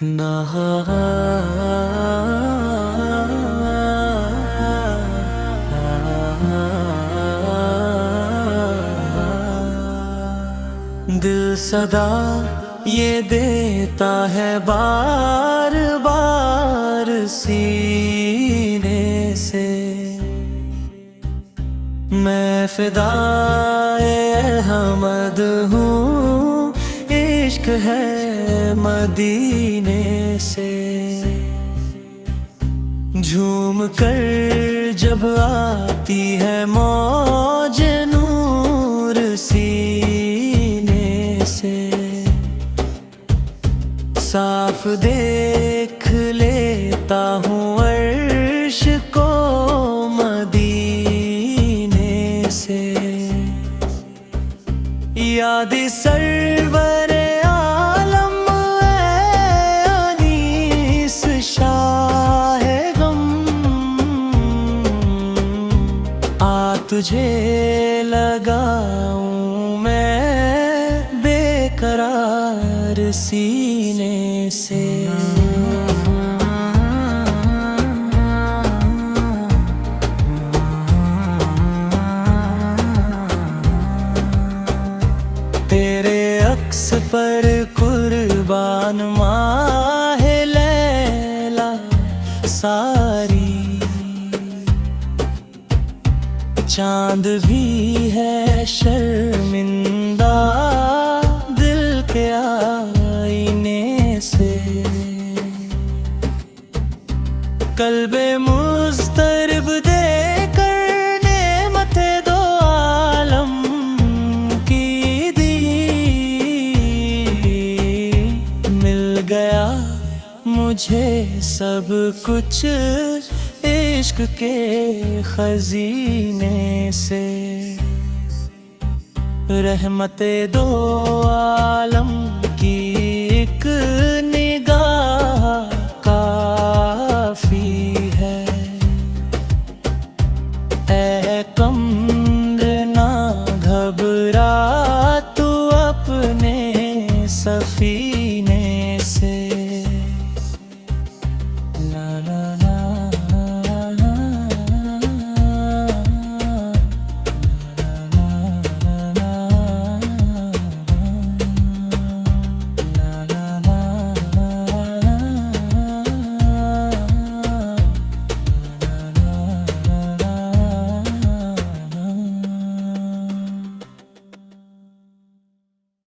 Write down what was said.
दिल सदा ये देता है बार बार सीने से, मैं फिदाए अहमद हूँ, इश्क है मदीने से। झूम कर जब आती है मौज नूर सीने से, साफ देख लेता हूँ अर्श को मदीने से। याद सरवर आलम अनीस शाह गम, आ तुझे लगाऊं मैं बेकरार सीने से। तेरे अक्स पर कुर्बान माहे लैला सारी, चांद भी है शर्मिंदा दिल के आईने से। कल्बे मुस्तरब दे करने मथे दो आलम की दी, मिल गया मुझे सब कुछ इश्क के खजीने से। रहमते दो आलम की एक निगाह काफी है, ऐ कम्र ना घबरा तू अपने सफी